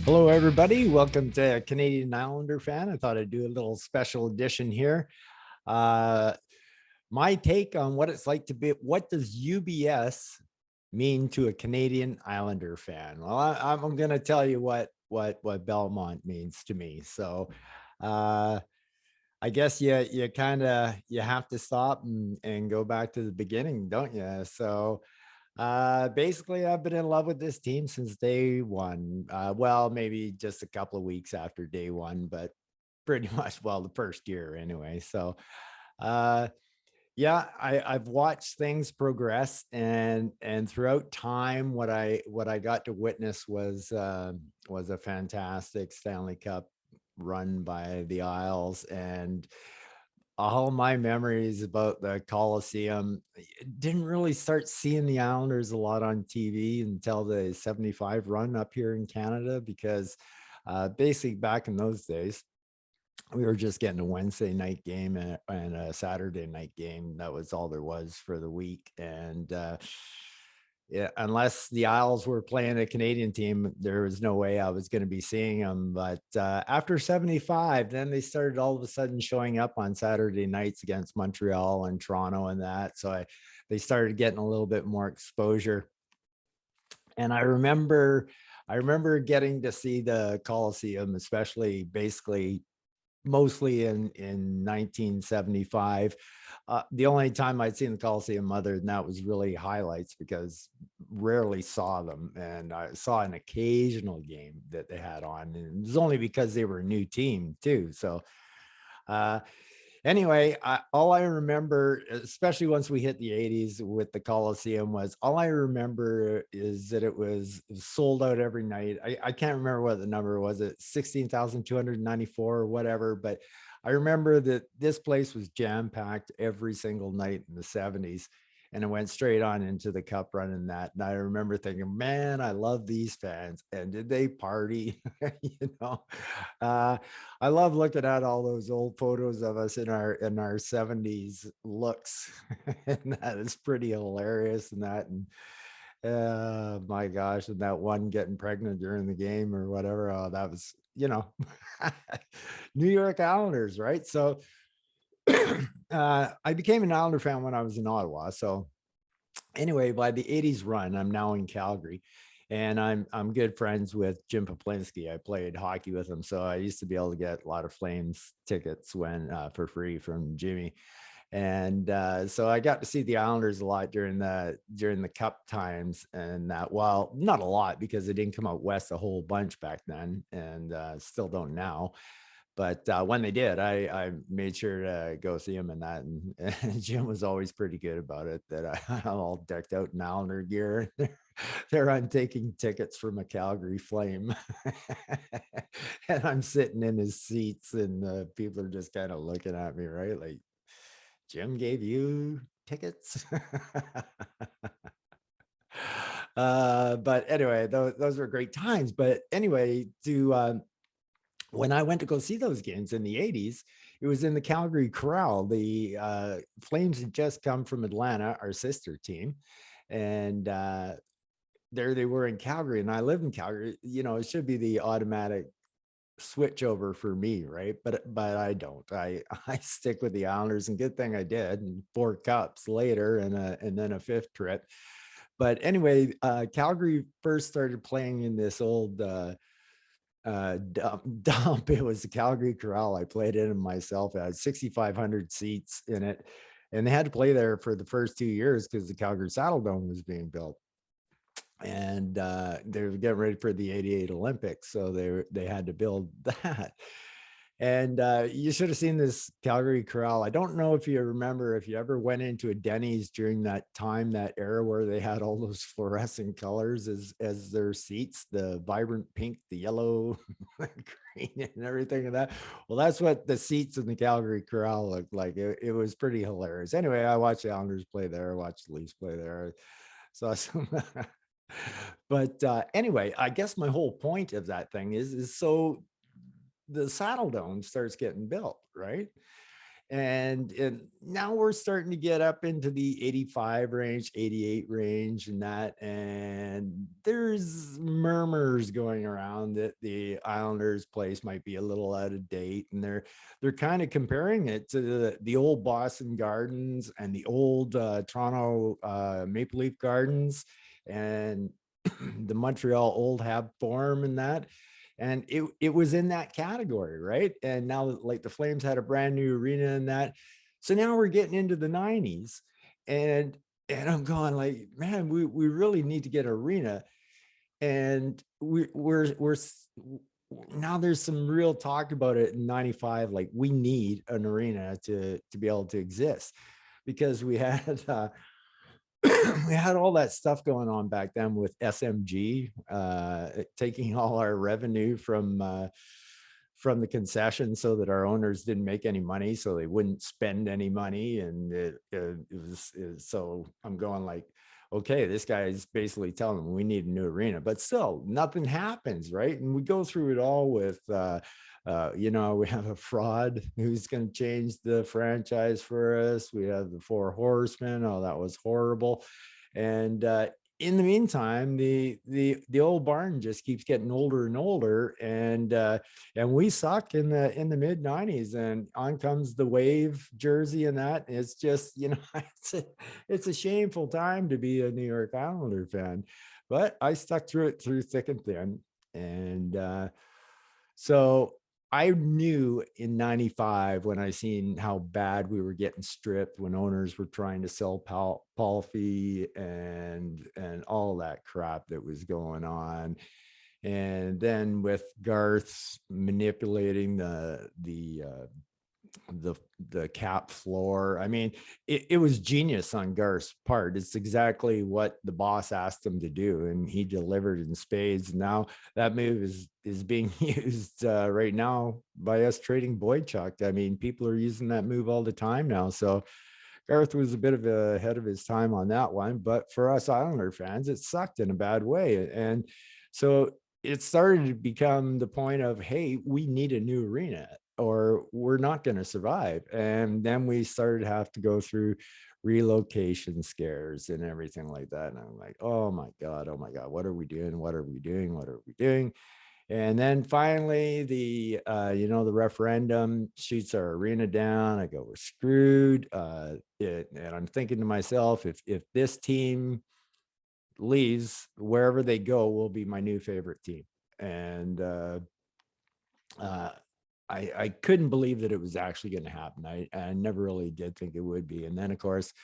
Hello, everybody. Welcome to Canadian Islander Fan. I thought I'd do a little special edition here. Uh, my take on what it's like to be, what does UBS mean to a Canadian Islander fan? Well, I'm going to tell you what Belmont means to me. So, uh, I guess you kind of you have to stop and go back to the beginning, don't you? So, basically, I've been in love with this team since day one. Well, maybe just a couple of weeks after day one, but pretty much, well, the first year anyway. So, uh, yeah, I've watched things progress, and throughout time, what I got to witness was a fantastic Stanley Cup run by the Isles, and all my memories about the Coliseum. Didn't really start seeing the Islanders a lot on TV until the 75 run up here in Canada because basically back in those days, we were just getting a Wednesday night game and a Saturday night game. That was all there was for the week. And yeah, unless the Isles were playing a Canadian team, there was no way I was going to be seeing them. But after 75, then they started all of a sudden showing up on Saturday nights against Montreal and Toronto and that. So they started getting a little bit more exposure. And I remember getting to see the Coliseum, especially basically mostly in 1975. The only time I'd seen the Coliseum other than that was really highlights because rarely saw them. And I saw an occasional game that they had on. And it was only because they were a new team too. So uh, anyway, all I remember, especially once we hit the 80s with the Coliseum, was all I remember is that it was sold out every night. I can't remember what the number was, it 16,294 or whatever, but I remember that this place was jam packed every single night in the 70s. And it went straight on into the cup run and that. And I remember thinking, man, I love these fans. And did they party? you know, uh, I love looking at all those old photos of us in our 70s looks. And that is pretty hilarious and that and my gosh, and that one getting pregnant during the game or whatever. Oh, that was, New York Islanders, right? So I became an Islander fan when I was in Ottawa. So anyway, by the 80s run, I'm now in Calgary. And I'm good friends with Jim Poplinski. I played hockey with him, so I used to be able to get a lot of Flames tickets when for free from Jimmy, and so I got to see the Islanders a lot during the Cup times, and that, well, not a lot because they didn't come out west a whole bunch back then, and still don't now. But when they did, I made sure to go see him in that, and Jim was always pretty good about it. That I'm all decked out in Islander gear. There I'm taking tickets from a Calgary Flame, and I'm sitting in his seats, and people are just kind of looking at me, right? Like, Jim gave you tickets. But anyway, those were great times. But anyway, to when I went to go see those games in the 80s, it was in the Calgary Corral. The Flames had just come from Atlanta, our sister team. And there they were in Calgary, and I live in Calgary. It should be the automatic switch over for me, right? But I don't. I stick with the Islanders, and good thing I did. And 4 cups later, and then a fifth trip. But anyway, Calgary first started playing in this old dump. It was the Calgary Corral. I played in it myself. It had 6,500 seats in it, and they had to play there for the first 2 years because the Calgary Saddle Dome was being built, and they were getting ready for the '88 Olympics, so they had to build that. And you should have seen this Calgary Corral. I don't know if you remember, if you ever went into a Denny's during that time, that era where they had all those fluorescent colors as their seats, the vibrant pink, the yellow, green, and everything of that. Well, that's what the seats in the Calgary Corral looked like. It was pretty hilarious. Anyway, I watched the Islanders play there, I watched the Leafs play there. So but anyway, I guess my whole point of that thing is so the Saddle Dome starts getting built, right? And now we're starting to get up into the 85 range, 88 range, and that. And there's murmurs going around that the Islanders place might be a little out of date, and they're kind of comparing it to the old Boston Gardens and the old Toronto Maple Leaf Gardens and the Montreal Old Hab Forum and that. And it was in that category, right? And now like the Flames had a brand new arena in that. So now we're getting into the 90s. And I'm going like, man, we really need to get an arena. And we're now there's some real talk about it in 95. Like we need an arena to be able to exist, because we had we had all that stuff going on back then with SMG taking all our revenue from the concession, so that our owners didn't make any money, so they wouldn't spend any money. And so I'm going like, okay, this guy is basically telling them we need a new arena, but still nothing happens, right? And we go through it all with we have a fraud who's going to change the franchise for us. We have the Four Horsemen. Oh, that was horrible. And in the meantime, the old barn just keeps getting older and older, and we suck in the mid 90s, and on comes the Wave jersey, and that it's just it's a shameful time to be a New York Islander fan, but I stuck through it through thick and thin. And so I knew in 95 when I seen how bad we were getting stripped, when owners were trying to sell Palfy and all that crap that was going on. And then with Garth manipulating the cap floor. I mean, it was genius on Garth's part. It's exactly what the boss asked him to do, and he delivered in spades. Now that move is being used right now by us trading Boychuk. I mean, people are using that move all the time now. So Garth was a bit of ahead of his time on that one, but for us Islander fans, it sucked in a bad way. And so it started to become the point of, hey, we need a new arena or we're not going to survive. And then we started to have to go through relocation scares and everything like that. And I'm like, oh my God, what are we doing? What are we doing? What are we doing? And then finally, the referendum shoots our arena down. I go, we're screwed. And I'm thinking to myself, if this team leaves, wherever they go will be my new favorite team. And I couldn't believe that it was actually going to happen. I never really did think it would be. And then, of course,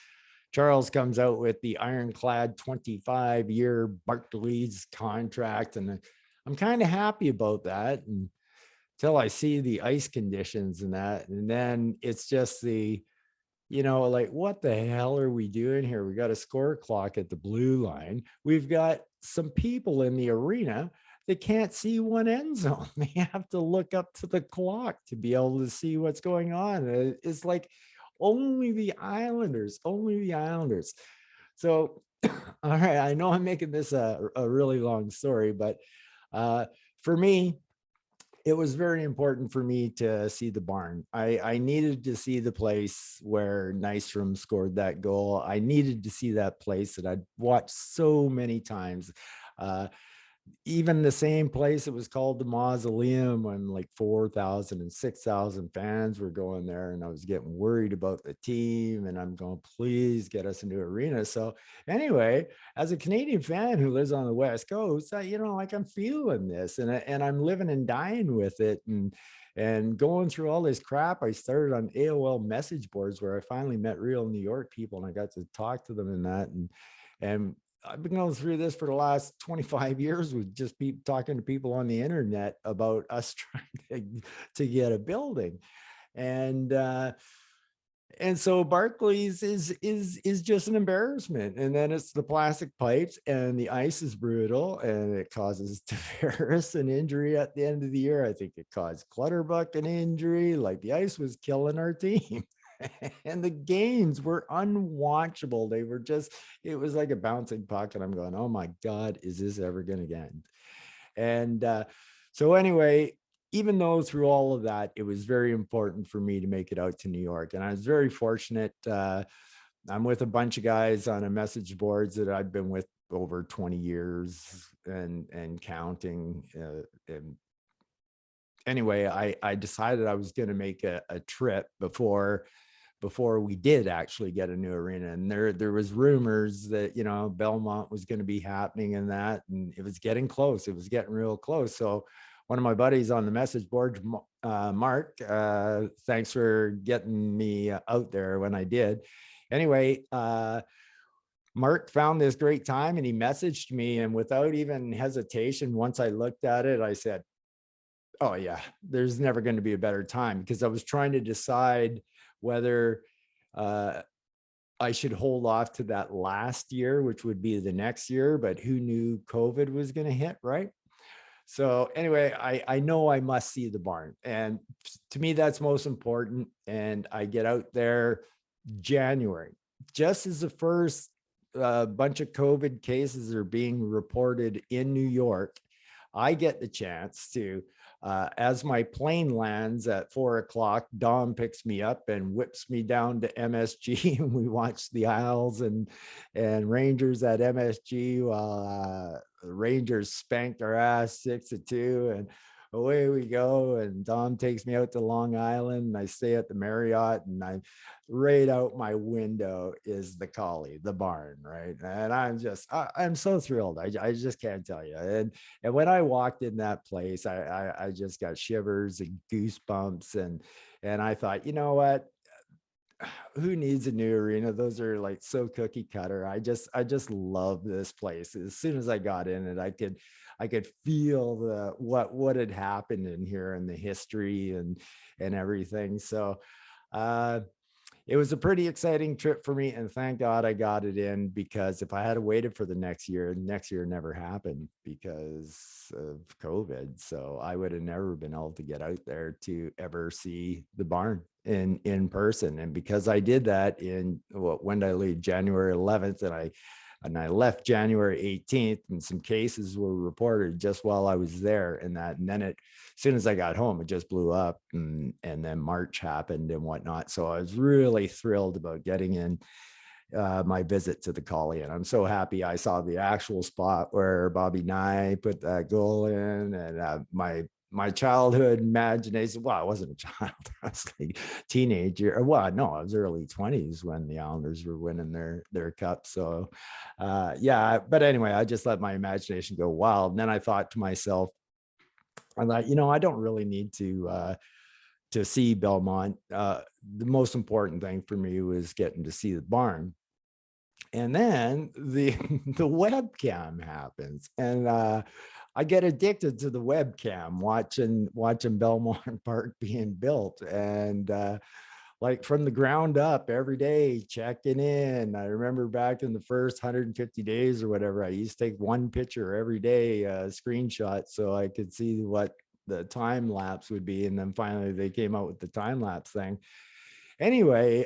Charles comes out with the ironclad 25-year Barclays contract. And I'm kind of happy about that until I see the ice conditions and that. And then it's just like, what the hell are we doing here? We got a score clock at the blue line. We've got some people in the arena that can't see one end zone. They have to look up to the clock to be able to see what's going on. It's like only the Islanders. So, all right, I know I'm making this a really long story, but for me, it was very important for me to see the barn. I needed to see the place where Nystrom scored that goal. I needed to see that place that I'd watched so many times. Even the same place, it was called the Mausoleum, when like 4,000 and 6,000 fans were going there, and I was getting worried about the team, and I'm going, please get us a new arena. So anyway, as a Canadian fan who lives on the West Coast, like I'm feeling this, and I'm living and dying with it, and going through all this crap. I started on AOL message boards where I finally met real New York people, and I got to talk to them in that, and I've been going through this for the last 25 years with just talking to people on the internet about us trying to get a building. And so Barclays is just an embarrassment. And then it's the plastic pipes, and the ice is brutal, and it causes Tavares an injury at the end of the year. I think it caused Clutterbuck an injury. Like, the ice was killing our team. And the games were unwatchable. It was like a bouncing puck. And I'm going, oh my God, is this ever going to end? And so anyway, even though through all of that, it was very important for me to make it out to New York. And I was very fortunate. I'm with a bunch of guys on a message boards that I've been with over 20 years and counting. And anyway, I decided I was going to make a trip before we did actually get a new arena. And there was rumors that, you know, Belmont was going to be happening and that, and it was getting close. It was getting real close. So one of my buddies on the message board, Mark, thanks for getting me out there when I did. Anyway, Mark found this great time and he messaged me, and without even hesitation, once I looked at it, I said, oh yeah, there's never going to be a better time, because I was trying to decide whether uh, I should hold off to that last year, which would be the next year, but who knew COVID was going to hit, right? So anyway, I know I must see the barn, and to me that's most important. And I get out there January, just as the first bunch of COVID cases are being reported in New York. I get the chance to, as my plane lands at 4 o'clock, Dom picks me up and whips me down to MSG, and we watch the Isles and Rangers at MSG while the Rangers spanked our ass 6-2, and away we go. And Dom takes me out to Long Island, and I stay at the Marriott, and I right out my window is the Collie, the barn, right? And I'm so thrilled. I just can't tell you. And when I walked in that place, I just got shivers and goosebumps, and I thought, you know what? Who needs a new arena? Those are like so cookie cutter. I just love this place. As soon as I got in it, I could feel what had happened in here and the history and everything. So uh it was a pretty exciting trip for me, and thank God I got it in, because if I had waited for the next year never happened because of COVID. So I would have never been able to get out there to ever see the barn in person. And because I did that when did I leave? January 11th, and I left January 18th, and some cases were reported just while I was there, and then as soon as I got home, it just blew up, and then March happened and whatnot. So I was really thrilled about getting in my visit to the Collie, and I'm so happy I saw the actual spot where Bobby Nye put that goal in, and my childhood imagination. Well, I wasn't a child. I was like teenager. Well, no, I was early 20s when the Islanders were winning their cup. So, yeah. But anyway, I just let my imagination go wild. And then I thought to myself, I thought, I don't really need to see Belmont. The most important thing for me was getting to see the barn. And then the webcam happens, and I get addicted to the webcam, watching Belmont Park being built, and like from the ground up every day, checking in. I remember back in the first 150 days or whatever, I used to take one picture every day, screenshot, so I could see what the time lapse would be. And then finally they came out with the time lapse thing. Anyway,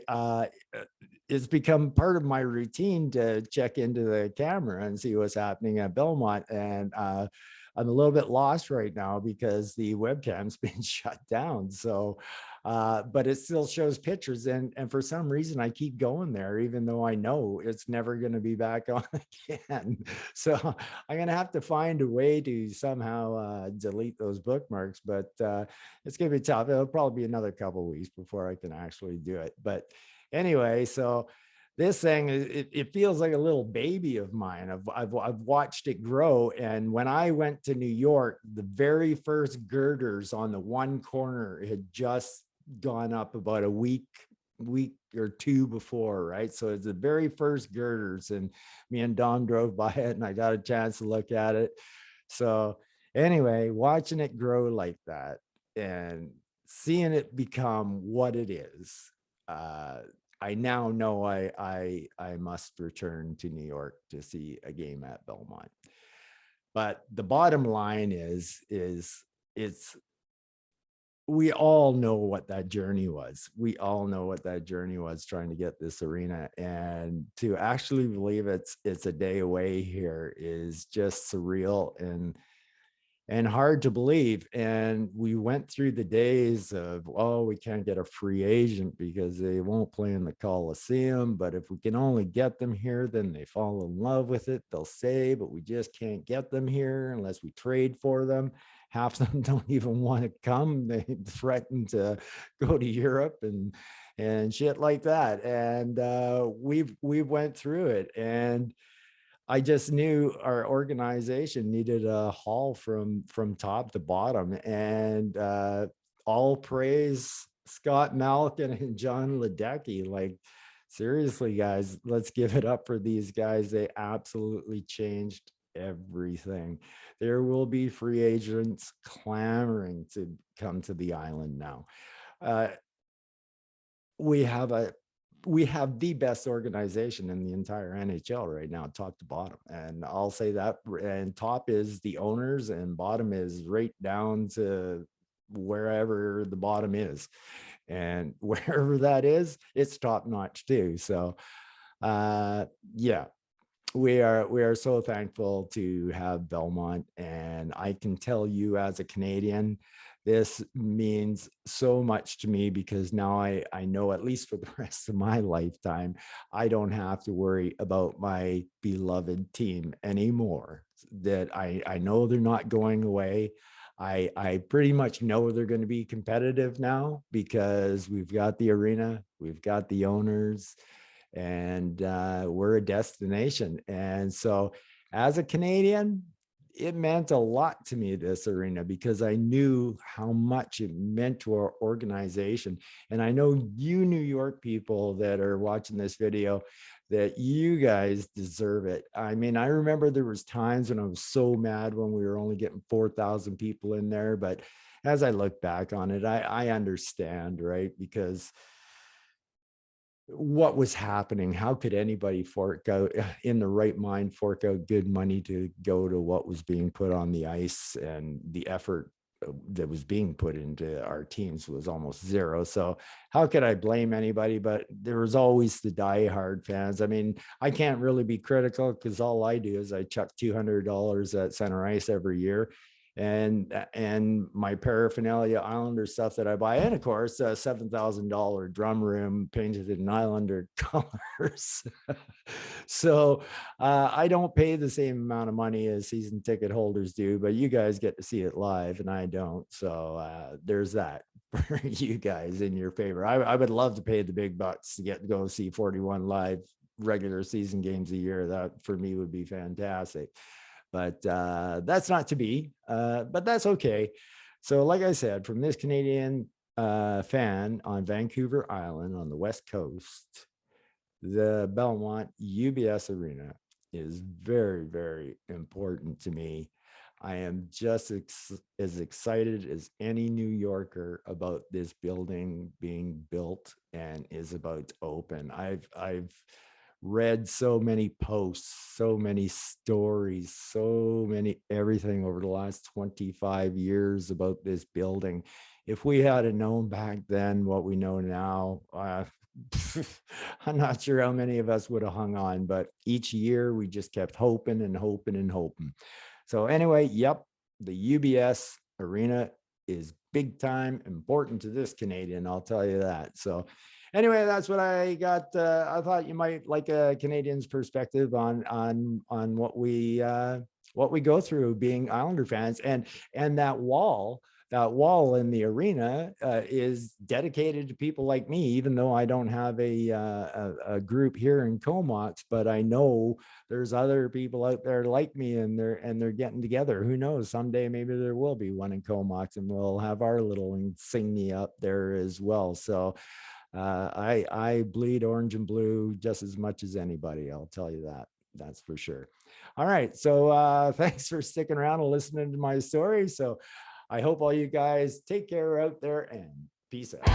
it's become part of my routine to check into the camera and see what's happening at Belmont. And I'm a little bit lost right now because the webcam's been shut down. So, but it still shows pictures. And for some reason, I keep going there, even though I know it's never going to be back on again. So I'm going to have to find a way to somehow delete those bookmarks. But it's going to be tough. It'll probably be another couple of weeks before I can actually do it. But anyway, so this thing, it feels like a little baby of mine. I've watched it grow. And when I went to New York, the very first girders on the one corner had just gone up about a week or two before, right? So it's the very first girders, and me and Dom drove by it, and I got a chance to look at it. So anyway, watching it grow like that and seeing it become what it is, I now know I must return to New York to see a game at Belmont. But the bottom line is it's we all know what that journey was. We all know what that journey was trying to get this arena, and to actually believe it's a day away here is just surreal. and hard to believe. And we went through the days of, oh, we can't get a free agent because they won't play in the Coliseum. But if we can only get them here, then they fall in love with it. They'll say, but we just can't get them here unless we trade for them. Half of them don't even want to come. They threaten to go to Europe and shit like that. And we went through it, and I just knew our organization needed a haul from top to bottom. And all praise Scott Malkin and John Ledecky. Like, seriously, guys, let's give it up for these guys. They absolutely changed everything. There will be free agents clamoring to come to the island now. Uh, we have the best organization in the entire NHL right now, top to bottom. And I'll say that. And top is the owners, and bottom is right down to wherever the bottom is. And wherever that is, it's top notch too. So yeah, we are so thankful to have Belmont. And I can tell you, as a Canadian, this means so much to me, because now I know, at least for the rest of my lifetime, I don't have to worry about my beloved team anymore. That I know they're not going away. I pretty much know they're going to be competitive now, because we've got the arena, we've got the owners, and we're a destination. And so, as a Canadian, it meant a lot to me, this arena, because I knew how much it meant to our organization. And I know you New York people that are watching this video, that you guys deserve it. I mean, I remember there was times when I was so mad when we were only getting 4,000 people in there. But as I look back on it, I understand, right? Because what was happening, how could anybody fork out, in the right mind, fork out good money to go to what was being put on the ice? And the effort that was being put into our teams was almost zero. So how could I blame anybody? But there was always the diehard fans. I mean, I can't really be critical, because all I do is I chuck $200 at center ice every year, and my paraphernalia Islander stuff that I buy, and of course a $7,000 drum room painted in Islander colors. So I don't pay the same amount of money as season ticket holders do, but you guys get to see it live and I don't. So there's that for you guys in your favor. I would love to pay the big bucks to go see 41 live regular season games a year. That for me would be fantastic. But that's not to be, but that's okay. So like I said, from this Canadian fan on Vancouver Island on the West Coast, the Belmont UBS Arena is very, very important to me. I am just as excited as any New Yorker about this building being built and is about to open. I've read so many posts, so many stories, so many everything over the last 25 years about this building. If we had known back then what we know now, I'm not sure how many of us would have hung on, but each year we just kept hoping and hoping and hoping. So anyway, yep, the UBS Arena is big time important to this Canadian, I'll tell you that. So anyway, that's what I got. I thought you might like a Canadian's perspective on what we go through being Islander fans, and that wall in the arena is dedicated to people like me, even though I don't have a group here in Comox, but I know there's other people out there like me, and they're getting together. Who knows, someday maybe there will be one in Comox and we'll have our little insignia up there as well. So I bleed orange and blue just as much as anybody, I'll tell you that. That's for sure. All right, so thanks for sticking around and listening to my story. So I hope all you guys take care out there, and peace out.